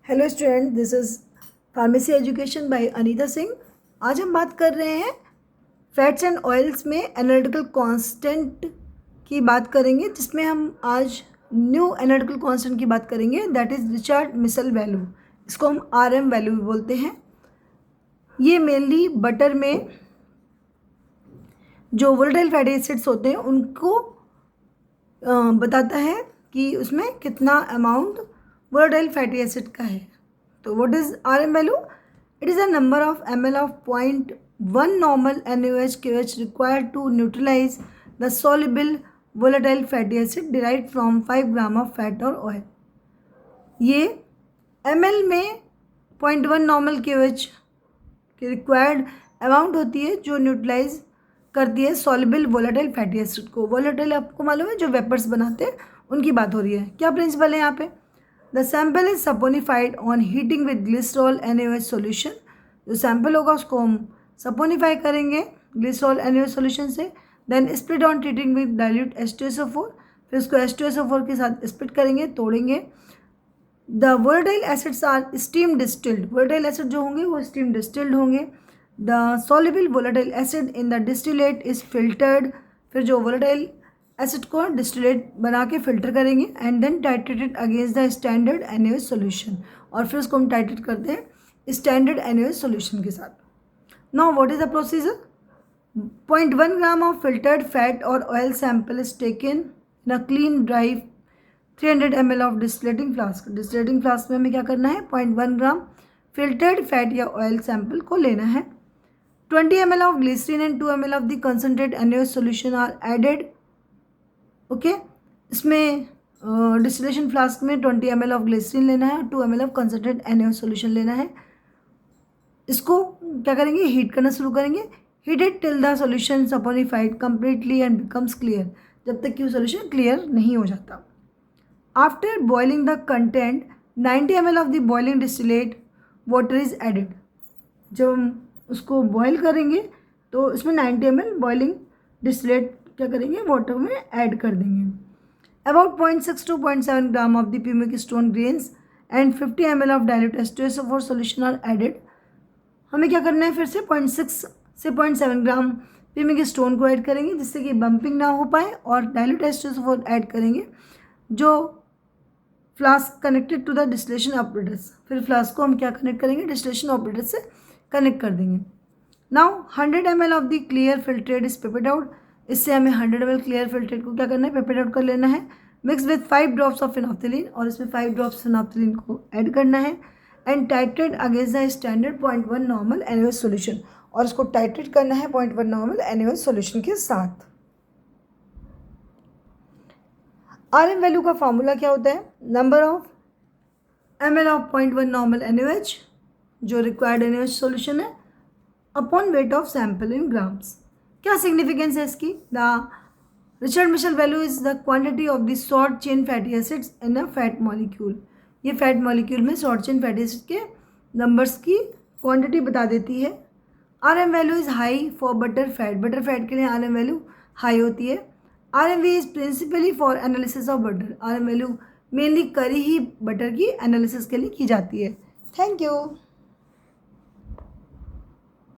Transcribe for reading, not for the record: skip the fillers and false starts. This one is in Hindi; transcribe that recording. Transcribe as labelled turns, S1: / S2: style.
S1: Hello student, this is pharmacy education by Anita Singh. आज हम बात कर रहे हैं फैट्स एंड ऑयल्स में एनालिटिकल कांस्टेंट की बात करेंगे, जिसमें हम आज न्यू एनालिटिकल कांस्टेंट की बात करेंगे, that is Reichert Meissl value. इसको हम RM वैल्यू भी बोलते हैं। ये मेनली बटर में जो वोलेटाइल फैटी एसिड्स होते हैं उनको बताता है कि उसमें कितना अमाउंट वोलेटाइल फैटी एसिड का है। तो what is RM value? It is a number of ml of 0.1 normal NaOH required to neutralize the soluble volatile fatty acid derived from 5 gram of fat or oil। ये ml में 0.1 नॉर्मल KOH की रिक्वायर्ड अमाउंट होती है जो न्यूट्रलाइज करती है सॉल्युबल वोलेटाइल फैटी एसिड को। वोलेटाइल आपको मालूम है, जो वेपर्स बनाते हैं उनकी बात हो रही है। क्या प्रिंसिपल है यहाँ पे? The sample is saponified on heating with glycerol NaOH solution. जो सैम्पल होगा उसको हम सपोनिफाई करेंगे ग्लिसरॉल NaOH सोल्यूशन से, then split on treating with dilute H2SO4। फिर उसको H2SO4 के साथ स्प्लिट करेंगे, तोड़ेंगे। The volatile acids are steam distilled. Volatile acid जो होंगे वो स्टीम डिस्टिल्ड होंगे। The soluble volatile acid in the distillate is filtered. फिर जो वोलेटाइल एसिड को डिस्टिलेट बना के फिल्टर करेंगे and then titrated against the standard NaOH solution. और फिर उसको हम टाइट्रेट करते हैं स्टैंडर्ड NaOH सोल्यूशन के साथ। Now what is the procedure? 0.1 gram of filtered fat और oil sample is taken in a clean dry 300 ml of distilling flask. Distilling flask में हमें क्या करना है? 0.1 ग्राम फिल्टर्ड फैट या ऑयल सैंपल को लेना है। 20 ml of glycerin and 2 ml of the concentrated NaOH solution are added। Okay, इसमें डिस्टिलेशन फ्लास्क में 20 ml ऑफ ग्लिसरीन लेना है और 2 ml of concentrated NaOH solution लेना है। इसको क्या करेंगे? हीट करना शुरू करेंगे। Heated till the solution saponified completely and becomes clear. जब तक कि वो सोल्यूशन क्लियर नहीं हो जाता। After boiling the content 90 ml of the boiling distillate water is added. जब हम उसको बॉयल करेंगे तो इसमें 90 ml बॉइलिंग डिस्टिलेट क्या करेंगे? वाटर में ऐड कर देंगे। About 0.6 to 0.7 gram of the pumice stone grains and 50 ml of dilute H2SO4 solution are added. हमें क्या करना है? फिर से 0.6 से 0.7 ग्राम प्यूमिक स्टोन को ऐड करेंगे, जिससे कि बम्पिंग ना हो पाए, और डाइल्यूट H2SO4 ऐड करेंगे जो flask connected to the distillation operators. फिर फ्लास्क को हम क्या कनेक्ट करेंगे? डिस्टिलेशन ऑपरेटर से कनेक्ट कर देंगे। Now 100 ml of the clear filtrate is pipetted out. इससे हमें 100 ml क्लियर फिल्ट्रेट को क्या करना है? पेपेड आउट कर लेना है। Mix with 5 drops of phenolphthalein, और इसमें 5 ड्रॉप्स फिनोप्थिलीन को ऐड करना है and titrate against the standard 0.1 normal NaOH solution. और इसको टाइट्रेट करना है 0.1 नॉर्मल NaOH सोल्यूशन के साथ। RM वैल्यू का फॉर्मूला क्या होता है? Number of ml of 0.1 normal NaOH, जो रिक्वायर्ड NaOH सोल्यूशन है, upon weight of sample in grams. क्या सिग्निफिकेंस है इसकी? The Reichert Meissl value is the quantity of the short chain fatty acids in a fat molecule. ये फैट मॉलिक्यूल में शॉर्ट चेन फैटी एसिड के नंबर्स की क्वांटिटी बता देती है। RM value is high for butter fat. Butter fat के लिए RM वैल्यू हाई होती है। RMV is principally for analysis of butter. RM value mainly करी ही बटर की एनालिसिस के लिए की जाती है। Thank you.